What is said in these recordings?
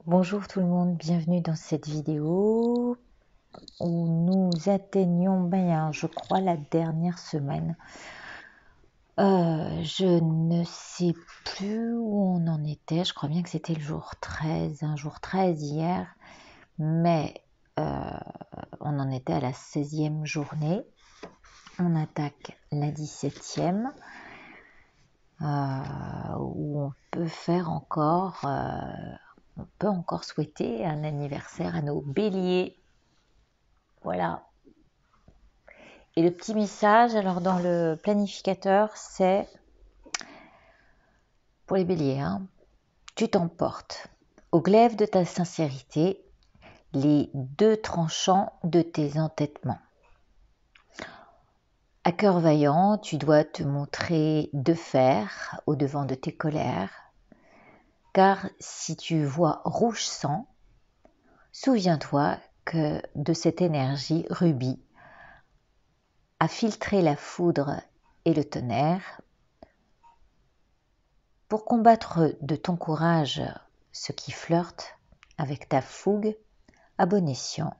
Bonjour tout le monde, bienvenue dans cette vidéo où nous atteignons je crois, la dernière semaine. Je ne sais plus où on en était, je crois bien que c'était le jour 13, un jour 13 hier, mais on en était à la 16e journée. On attaque la 17e, où on peut faire encore... on peut encore souhaiter un anniversaire à nos béliers. Voilà. Et le petit message, alors dans le planificateur, c'est pour les béliers, tu t'emportes au glaive de ta sincérité, les deux tranchants de tes entêtements. À cœur vaillant, tu dois te montrer de fer au devant de tes colères, car si tu vois rouge sang, souviens-toi que de cette énergie rubis a filtré la foudre et le tonnerre. Pour combattre de ton courage ce qui flirte avec ta fougue, à bon escient,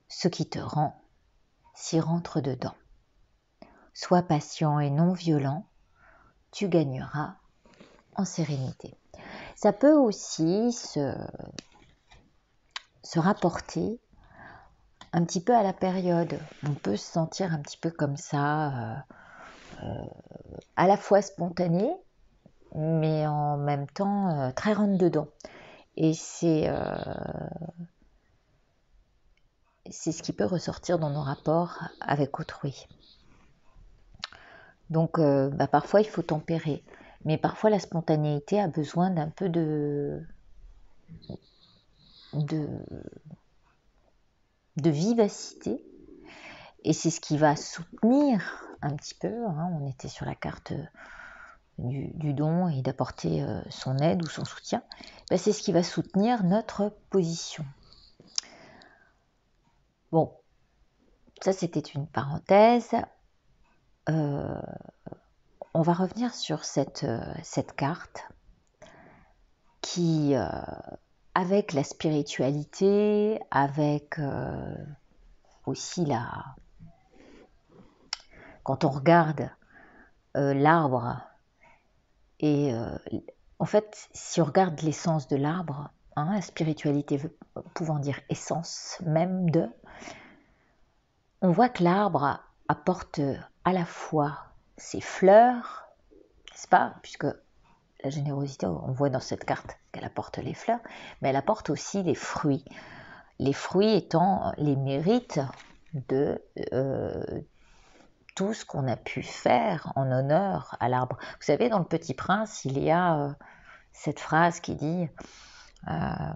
ce qui te rend s'y rentre dedans. Sois patient et non violent, tu gagneras en sérénité. Ça peut aussi se rapporter un petit peu à la période. On peut se sentir un petit peu comme ça, à la fois spontané, mais en même temps très rentre dedans. Et c'est ce qui peut ressortir dans nos rapports avec autrui. Donc parfois il faut tempérer, mais parfois la spontanéité a besoin d'un peu de vivacité, et c'est ce qui va soutenir un petit peu, on était sur la carte du don et d'apporter son aide ou son soutien, c'est ce qui va soutenir notre position. Bon, ça c'était une parenthèse. On va revenir sur cette carte qui, avec la spiritualité, avec aussi quand on regarde l'arbre, et en fait, si on regarde l'essence de l'arbre, la spiritualité pouvant dire essence même de, on voit que l'arbre apporte à la fois ses fleurs, n'est-ce pas, puisque la générosité, on voit dans cette carte qu'elle apporte les fleurs, mais elle apporte aussi les fruits. Les fruits étant les mérites de tout ce qu'on a pu faire en honneur à l'arbre. Vous savez, dans Le Petit Prince, il y a cette phrase qui dit, je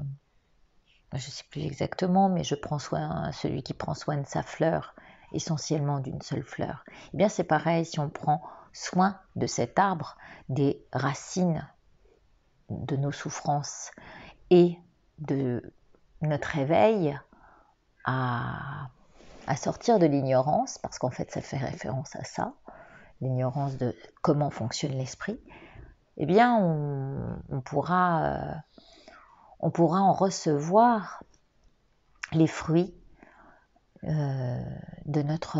ne sais plus exactement, mais je prends soin, celui qui prend soin de sa fleur, essentiellement d'une seule fleur. Eh bien, c'est pareil, si on prend soin de cet arbre, des racines de nos souffrances et de notre éveil à sortir de l'ignorance, parce qu'en fait ça fait référence à ça, l'ignorance de comment fonctionne l'esprit, eh bien on pourra en recevoir les fruits de notre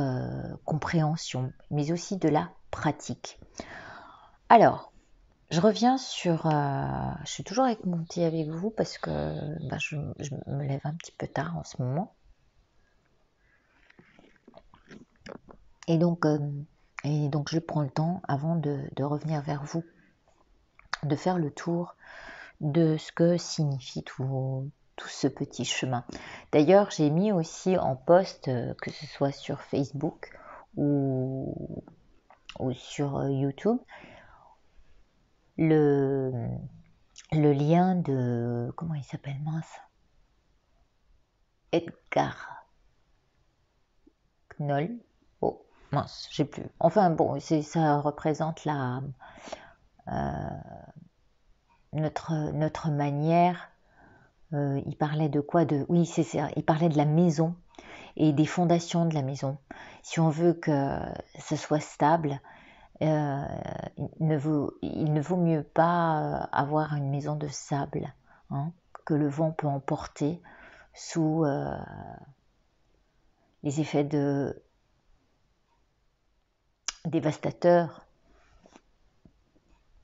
compréhension, mais aussi de la pratique. Alors, je reviens sur... je suis toujours avec mon thé avec vous parce que je me lève un petit peu tard en ce moment. Et donc je prends le temps, avant de revenir vers vous, de faire le tour de ce que signifie tout ce petit chemin. D'ailleurs, j'ai mis aussi en post, que ce soit sur Facebook ou sur YouTube, le lien de... Comment il s'appelle, mince, Edgar Knoll. Oh, mince, j'ai plus. Enfin bon, ça représente notre manière. Il parlait de quoi? Oui, c'est ça. Il parlait de la maison et des fondations de la maison. Si on veut que ça soit stable, il ne vaut mieux pas avoir une maison de sable, que le vent peut emporter sous les effets dévastateurs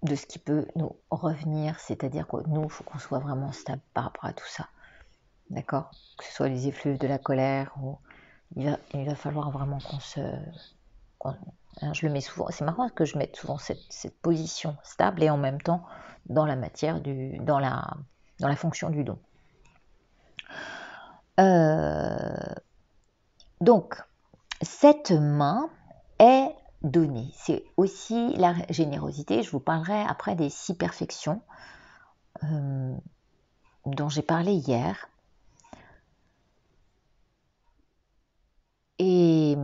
de ce qui peut nous revenir, c'est-à-dire que nous, il faut qu'on soit vraiment stable par rapport à tout ça, d'accord? Que ce soit les effluves de la colère, ou il va falloir vraiment je le mets souvent, c'est marrant que je mette souvent cette position stable et en même temps dans la matière, dans la fonction du don. Donc, cette main est donnée. C'est aussi la générosité. Je vous parlerai après des 6 perfections dont j'ai parlé hier. Et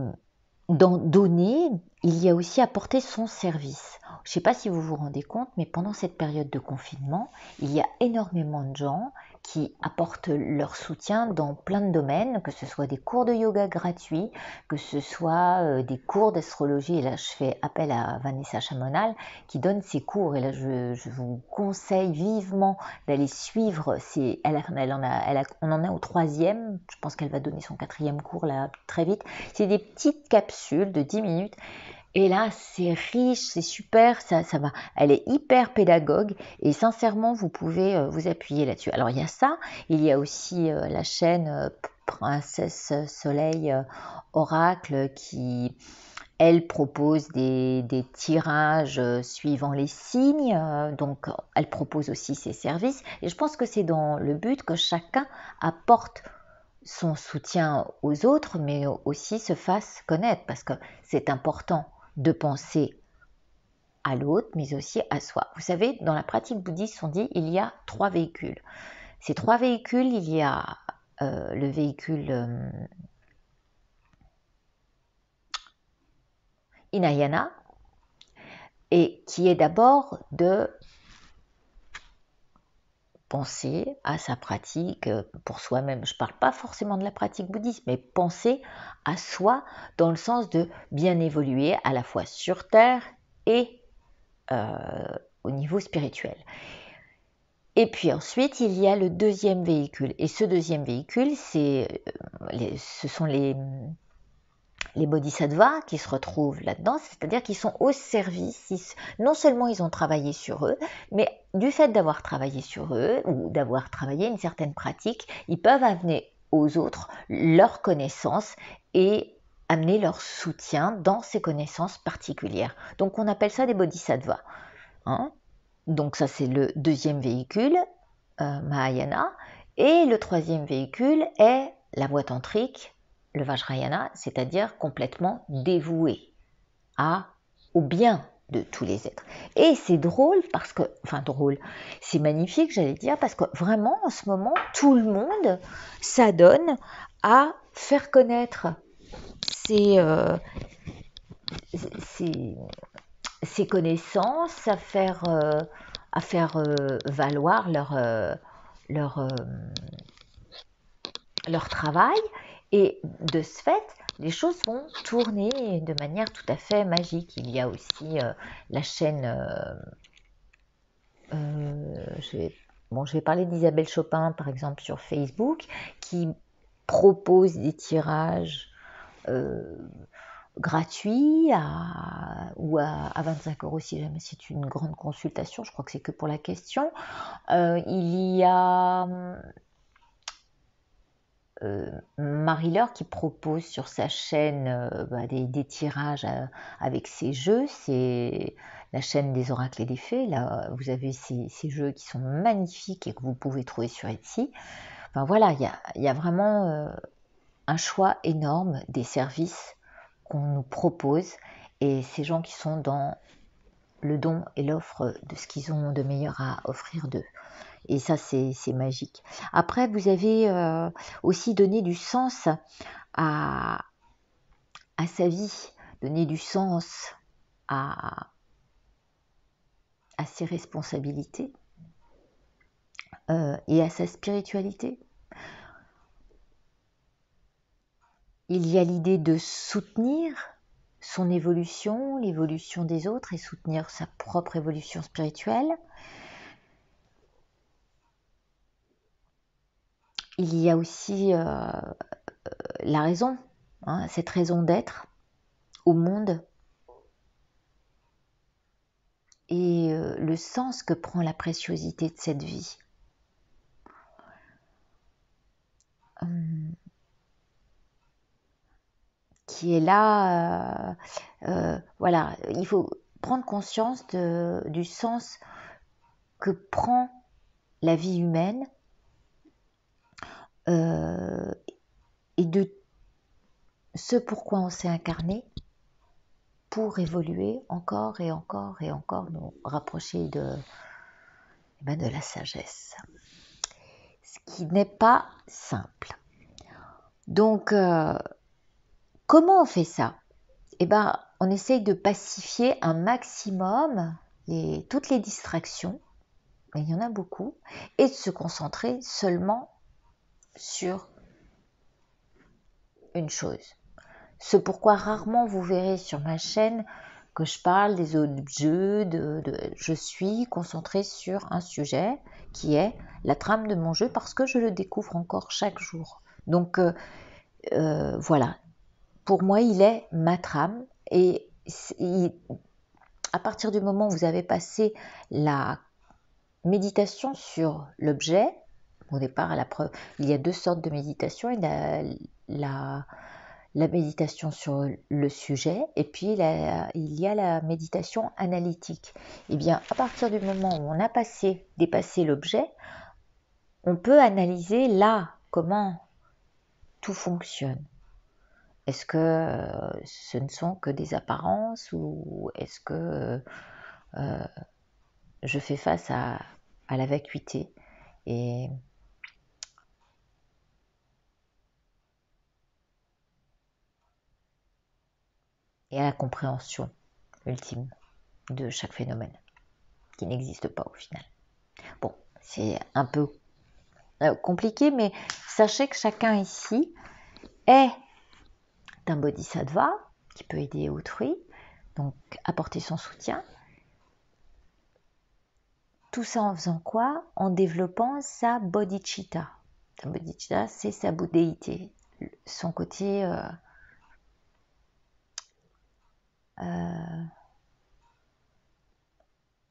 dans donner, il y a aussi apporter son service. Je ne sais pas si vous vous rendez compte, mais pendant cette période de confinement, il y a énormément de gens qui apportent leur soutien dans plein de domaines, que ce soit des cours de yoga gratuits, que ce soit des cours d'astrologie. Et là, je fais appel à Vanessa Chamonal qui donne ses cours. Et là, je vous conseille vivement d'aller suivre. On en est au 3e. Je pense qu'elle va donner son 4e cours là très vite. C'est des petites capsules de 10 minutes. Et là, c'est riche, c'est super, ça va. Elle est hyper pédagogue et sincèrement, vous pouvez vous appuyer là-dessus. Alors, il y a ça, il y a aussi la chaîne Princesse Soleil Oracle qui, elle, propose des tirages suivant les signes. Donc, elle propose aussi ses services. Et je pense que c'est dans le but que chacun apporte son soutien aux autres, mais aussi se fasse connaître, parce que c'est important de penser à l'autre, mais aussi à soi. Vous savez, dans la pratique bouddhiste, on dit il y a 3 véhicules. Ces 3 véhicules, il y a le véhicule Hinayana, et qui est d'abord de penser à sa pratique pour soi-même. Je ne parle pas forcément de la pratique bouddhiste, mais penser à soi dans le sens de bien évoluer à la fois sur Terre et au niveau spirituel. Et puis ensuite, il y a le 2e véhicule. Et ce 2e véhicule, ce sont les bodhisattvas qui se retrouvent là-dedans, c'est-à-dire qu'ils sont au service. Non seulement ils ont travaillé sur eux, mais du fait d'avoir travaillé sur eux ou d'avoir travaillé une certaine pratique, ils peuvent amener aux autres leurs connaissances et amener leur soutien dans ces connaissances particulières. Donc on appelle ça des bodhisattvas. Donc ça c'est le 2e véhicule, Mahayana, et le 3e véhicule est la voie tantrique, le Vajrayana, c'est-à-dire complètement dévoué au bien de tous les êtres. Et c'est drôle parce que, c'est magnifique, j'allais dire, parce que vraiment en ce moment, tout le monde s'adonne à faire connaître ses connaissances, à faire valoir leur travail, et de ce fait, les choses vont tourner de manière tout à fait magique. Il y a aussi la chaîne, je vais parler d'Isabelle Chopin par exemple sur Facebook, qui propose des tirages gratuits ou à 25 € si jamais c'est une grande consultation. Je crois que c'est que pour la question. Il y a Marie-Laure qui propose sur sa chaîne des tirages avec ses jeux. C'est la chaîne des oracles et des fées. Là, vous avez ces jeux qui sont magnifiques et que vous pouvez trouver sur Etsy. Enfin voilà, il y a vraiment un choix énorme des services qu'on nous propose, et ces gens qui sont dans le don et l'offre de ce qu'ils ont de meilleur à offrir d'eux. Et ça, c'est magique. Après, vous avez aussi donné du sens à sa vie, donner du sens à ses responsabilités et à sa spiritualité. Il y a l'idée de soutenir son évolution, l'évolution des autres, et soutenir sa propre évolution spirituelle. il y a aussi la raison, hein, cette raison d'être au monde et le sens que prend la préciosité de cette vie. Qui est là, voilà, il faut prendre conscience du sens que prend la vie humaine et de ce pourquoi on s'est incarné pour évoluer encore et encore et encore, nous rapprocher de la sagesse. Ce qui n'est pas simple. Donc, comment on fait ça? Eh ben, on essaye de pacifier un maximum toutes les distractions, mais il y en a beaucoup, et de se concentrer seulement sur une chose. Ce pourquoi rarement vous verrez sur ma chaîne que je parle des objets, je suis concentrée sur un sujet qui est la trame de mon jeu parce que je le découvre encore chaque jour. Donc voilà, pour moi il est ma trame et à partir du moment où vous avez passé la méditation sur l'objet, au départ à la preuve, il y a deux sortes de méditation, il y a la méditation sur le sujet et puis il y a la méditation analytique. Et bien à partir du moment où on a dépassé l'objet, on peut analyser là comment tout fonctionne. Est-ce que ce ne sont que des apparences ou est-ce que je fais face à la vacuité et à la compréhension ultime de chaque phénomène qui n'existe pas au final. Bon, c'est un peu compliqué, mais sachez que chacun ici est un bodhisattva qui peut aider autrui, donc apporter son soutien. Tout ça en faisant quoi? En développant sa bodhicitta. Sa bodhicitta, c'est sa bouddhéité, son côté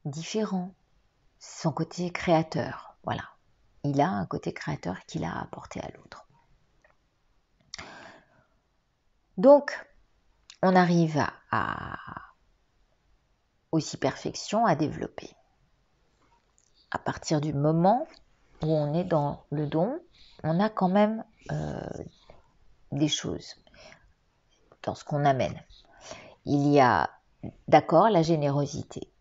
différent, son côté créateur. Voilà. Il a un côté créateur qu'il a apporté à l'autre. Donc, on arrive aussi perfection à développer. À partir du moment où on est dans le don, on a quand même des choses dans ce qu'on amène. Il y a, d'accord, la générosité,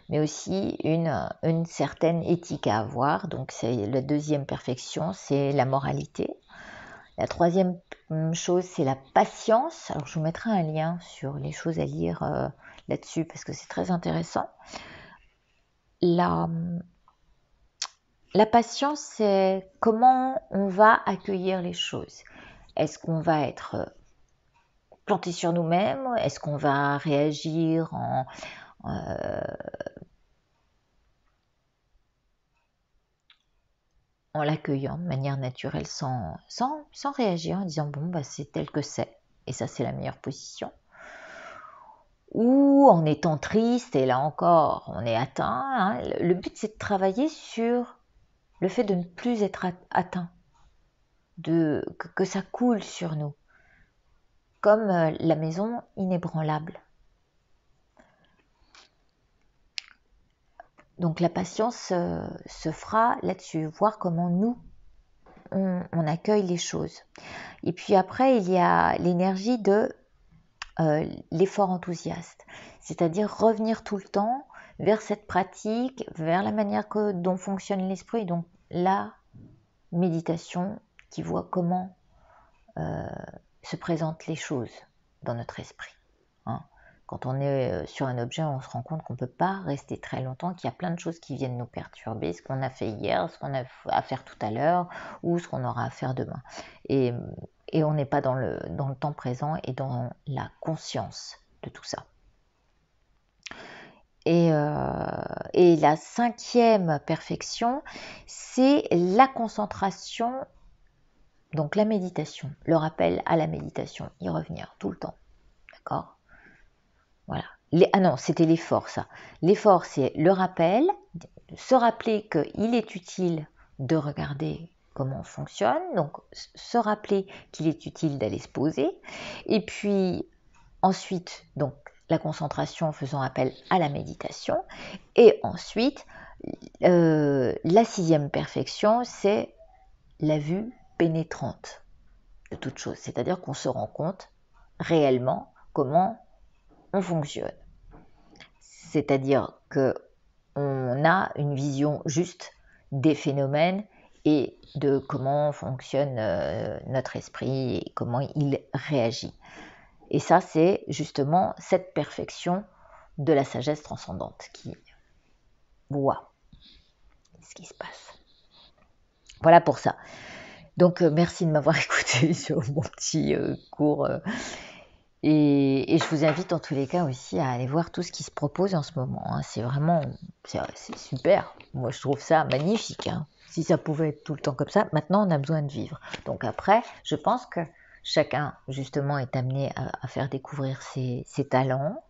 mais aussi une certaine éthique à avoir. Donc, c'est la deuxième perfection, c'est la moralité. La troisième chose, c'est la patience. Alors, je vous mettrai un lien sur les choses à lire là-dessus parce que c'est très intéressant. La patience, c'est comment on va accueillir les choses. Est-ce qu'on va être planté sur nous-mêmes? Est-ce qu'on va réagir en l'accueillant de manière naturelle sans réagir, en disant bon, bah, c'est tel que c'est, et ça c'est la meilleure position. Ou en étant triste, et là encore on est atteint, hein. Le but c'est de travailler sur le fait de ne plus être atteint, que ça coule sur nous, comme la maison inébranlable. Donc la patience se fera là-dessus, voir comment nous, on accueille les choses. Et puis après, il y a l'énergie de l'effort enthousiaste, c'est-à-dire revenir tout le temps vers cette pratique, vers la manière dont fonctionne l'esprit, donc la méditation qui voit comment se présentent les choses dans notre esprit. Hein. Quand on est sur un objet, on se rend compte qu'on ne peut pas rester très longtemps, qu'il y a plein de choses qui viennent nous perturber, ce qu'on a fait hier, ce qu'on a à faire tout à l'heure, ou ce qu'on aura à faire demain. Et on n'est pas dans le temps présent et dans la conscience de tout ça. Et la cinquième perfection, c'est la concentration Donc la méditation, le rappel à la méditation, y revenir tout le temps. D'accord? Voilà. Ah non, c'était l'effort, ça. L'effort, c'est le rappel, se rappeler qu'il est utile de regarder comment on fonctionne, donc se rappeler qu'il est utile d'aller se poser, et puis ensuite, donc la concentration en faisant appel à la méditation, et ensuite, la sixième perfection, c'est la vue pénétrante de toute chose, c'est-à-dire qu'on se rend compte réellement comment on fonctionne. C'est-à-dire que on a une vision juste des phénomènes et de comment fonctionne notre esprit et comment il réagit. Et ça, c'est justement cette perfection de la sagesse transcendante qui voit ce qui se passe. Voilà pour ça. Donc, merci de m'avoir écouté sur mon petit cours. Et je vous invite en tous les cas aussi à aller voir tout ce qui se propose en ce moment. Hein. C'est vraiment, c'est super. Moi, je trouve ça magnifique. Hein. Si ça pouvait être tout le temps comme ça, maintenant, on a besoin de vivre. Donc après, je pense que chacun, justement, est amené à faire découvrir ses talents,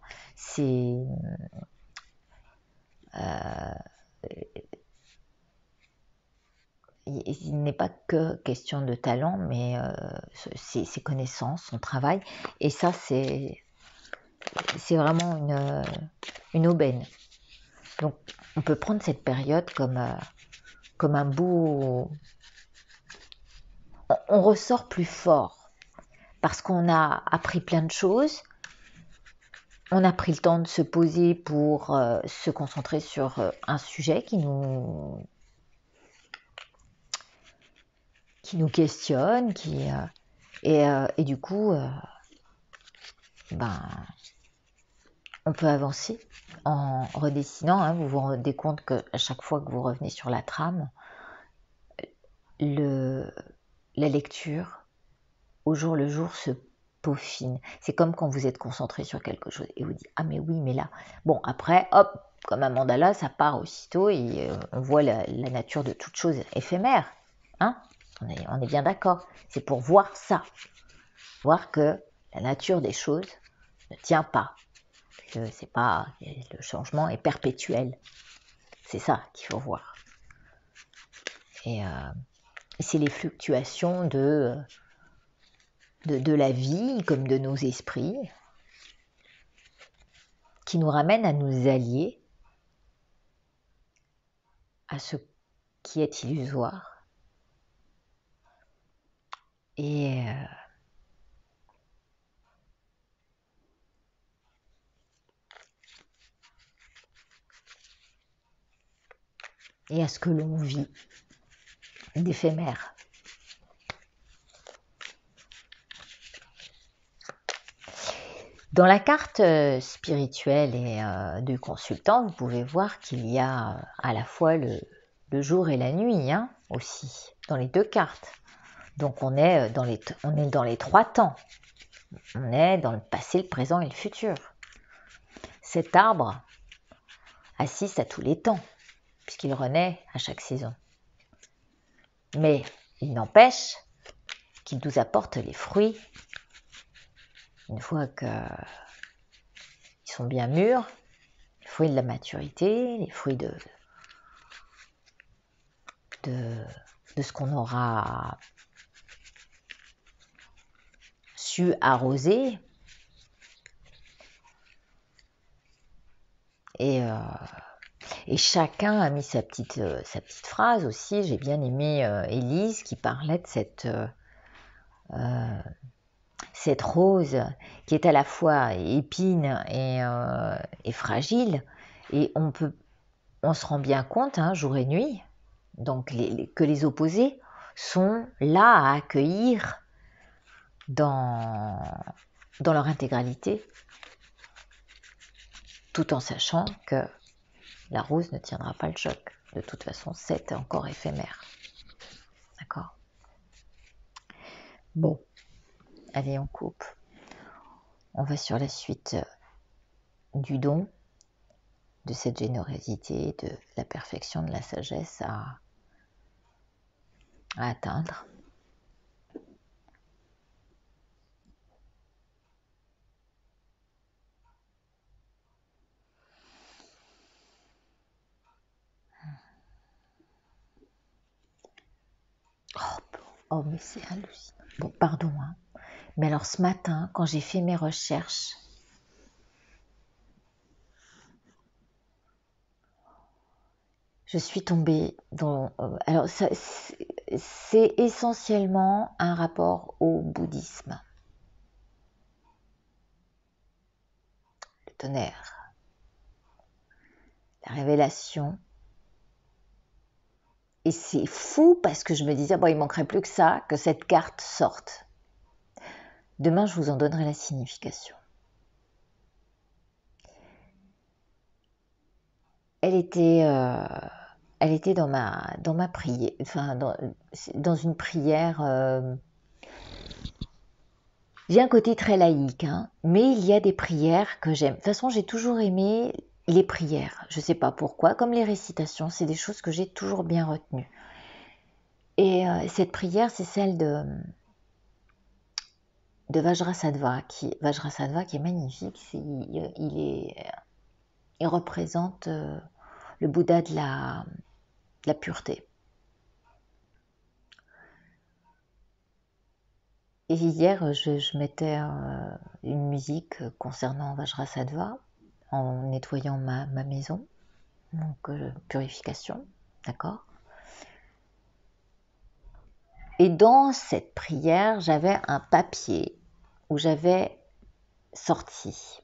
il n'est pas que question de talent, mais ses connaissances, son travail. Et ça, c'est vraiment une aubaine. Donc, on peut prendre cette période comme un beau... On ressort plus fort parce qu'on a appris plein de choses. On a pris le temps de se poser pour se concentrer sur un sujet qui nous questionne, et du coup, on peut avancer en redessinant. Hein, vous vous rendez compte qu'à chaque fois que vous revenez sur la trame, la lecture, au jour le jour, se peaufine. C'est comme quand vous êtes concentré sur quelque chose et vous dites « Ah mais oui, mais là... » Bon, après, hop, comme un mandala, ça part aussitôt et on voit la nature de toute chose éphémère. Hein, on est bien d'accord. C'est pour voir ça. Voir que la nature des choses ne tient pas. Que c'est pas... Le changement est perpétuel. C'est ça qu'il faut voir. Et c'est les fluctuations de la vie, comme de nos esprits, qui nous ramènent à nous allier à ce qui est illusoire. Et à ce que l'on vit d'éphémère. Dans la carte spirituelle et du consultant, vous pouvez voir qu'il y a à la fois le jour et la nuit, hein, aussi, dans les deux cartes. Donc on est dans les trois temps. On est dans le passé, le présent et le futur. Cet arbre assiste à tous les temps, puisqu'il renaît à chaque saison. Mais il n'empêche qu'il nous apporte les fruits une fois qu'ils sont bien mûrs, les fruits de la maturité, les fruits de ce qu'on aura su arroser. Et chacun a mis sa petite phrase aussi. J'ai bien aimé Élise qui parlait de cette rose qui est à la fois épine et fragile. Et on se rend bien compte, hein, jour et nuit, donc que les opposés sont là à accueillir dans leur intégralité, tout en sachant que la rose ne tiendra pas le choc. De toute façon, c'est encore éphémère. D'accord ? Bon, allez, on coupe. On va sur la suite du don, de cette générosité, de la perfection, de la sagesse à atteindre. Oh, mais c'est hallucinant. Bon, pardon, hein. Mais alors ce matin, quand j'ai fait mes recherches, je suis tombée dans... alors, c'est essentiellement un rapport au bouddhisme. Le tonnerre, la révélation. Et c'est fou parce que je me disais, bon, il manquerait plus que ça, que cette carte sorte. Demain, je vous en donnerai la signification. Elle était dans ma prière, enfin dans une prière. J'ai un côté très laïque, hein, mais il y a des prières que j'aime. De toute façon, j'ai toujours aimé les prières. Je ne sais pas pourquoi, comme les récitations, c'est des choses que j'ai toujours bien retenues. Et cette prière, c'est celle de Vajrasattva, qui est magnifique. Il représente le Bouddha de la pureté. Et hier, je mettais une musique concernant Vajrasattva en nettoyant ma maison, donc purification, d'accord. Et dans cette prière, j'avais un papier où j'avais sorti,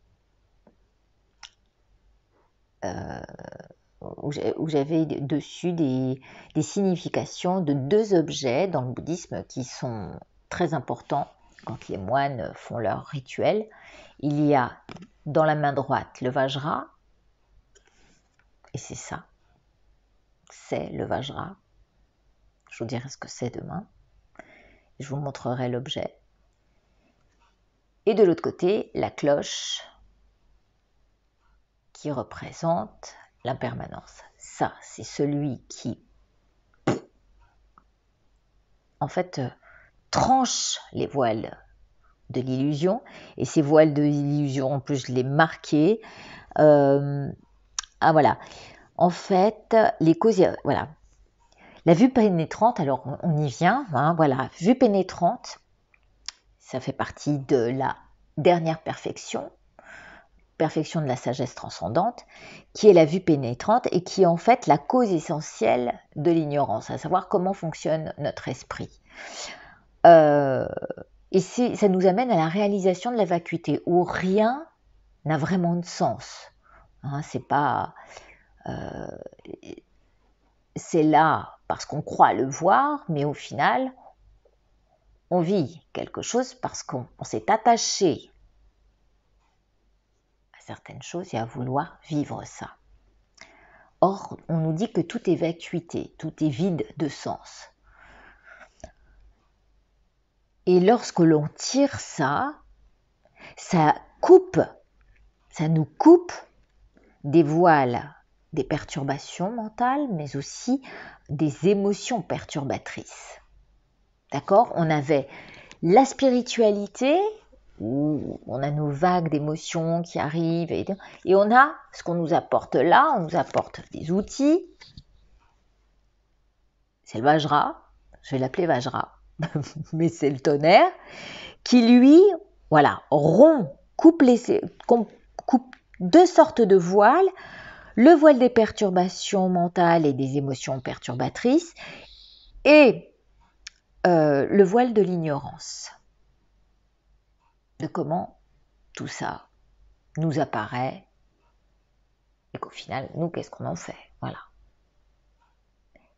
où j'avais dessus des significations de deux objets dans le bouddhisme qui sont très importants quand les moines font leur rituel. Il y a dans la main droite le Vajra, et c'est ça, c'est le Vajra. Je vous dirai ce que c'est demain. Je vous montrerai l'objet. Et de l'autre côté, la cloche qui représente l'impermanence. Ça, c'est celui qui, en fait, tranche les voiles de l'illusion. Et ces voiles de l'illusion, en plus, je l'ai marqué. Voilà. En fait, les causes, voilà. La vue pénétrante, alors on y vient, hein, voilà. Vue pénétrante, ça fait partie de la dernière perfection de la sagesse transcendante, qui est la vue pénétrante et qui est en fait la cause essentielle de l'ignorance, à savoir comment fonctionne notre esprit. Et ça nous amène à la réalisation de la vacuité, où rien n'a vraiment de sens. Hein, c'est là parce qu'on croit le voir, mais au final, on vit quelque chose parce qu'on s'est attaché à certaines choses et à vouloir vivre ça. Or, on nous dit que tout est vacuité, tout est vide de sens. Et lorsque l'on tire ça nous coupe des voiles, des perturbations mentales, mais aussi des émotions perturbatrices. D'accord ? On avait la spiritualité, où on a nos vagues d'émotions qui arrivent, et on a ce qu'on nous apporte là, on nous apporte des outils, c'est le Vajra, je vais l'appeler Vajra, mais c'est le tonnerre, qui lui, voilà, coupe deux sortes de voiles, le voile des perturbations mentales et des émotions perturbatrices, et le voile de l'ignorance, de comment tout ça nous apparaît, et qu'au final, nous, qu'est-ce qu'on en fait ? Voilà.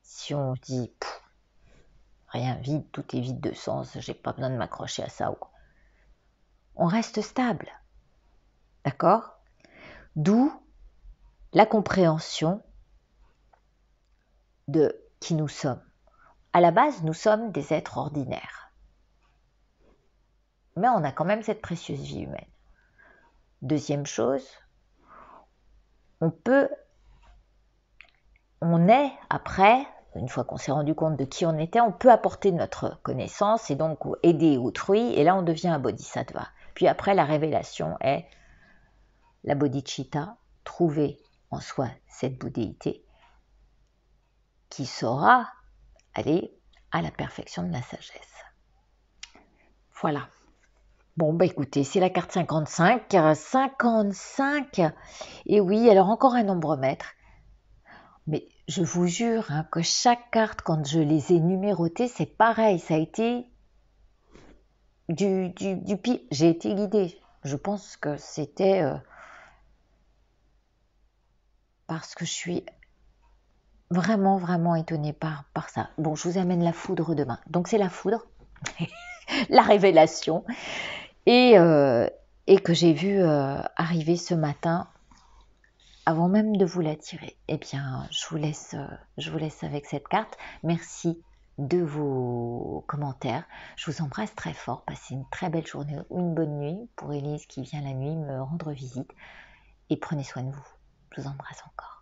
Si on dit, rien vide, tout est vide de sens, j'ai pas besoin de m'accrocher à ça, on reste stable. D'accord ? D'où la compréhension de qui nous sommes. À la base, nous sommes des êtres ordinaires. Mais on a quand même cette précieuse vie humaine. Deuxième chose, on est après, une fois qu'on s'est rendu compte de qui on était, on peut apporter notre connaissance et donc aider autrui, et là on devient un bodhisattva. Puis après, la révélation est la bodhicitta, trouver en soi cette bouddhéité qui saura aller à la perfection de la sagesse. Voilà. Bon, bah écoutez, c'est la carte 55. 55. Et oui, alors encore un nombre maître. Mais je vous jure hein, que chaque carte, quand je les ai numérotées, c'est pareil. Ça a été du pire. J'ai été guidée. Je pense que c'était parce que je suis vraiment, vraiment étonnée par ça. Bon, je vous amène la foudre demain. Donc c'est la foudre, la révélation. Et que j'ai vu arriver ce matin avant même de vous la tirer. Eh bien, je vous laisse avec cette carte. Merci de vos commentaires. Je vous embrasse très fort. Passez une très belle journée ou une bonne nuit pour Élise qui vient la nuit me rendre visite. Et prenez soin de vous. Je vous embrasse encore.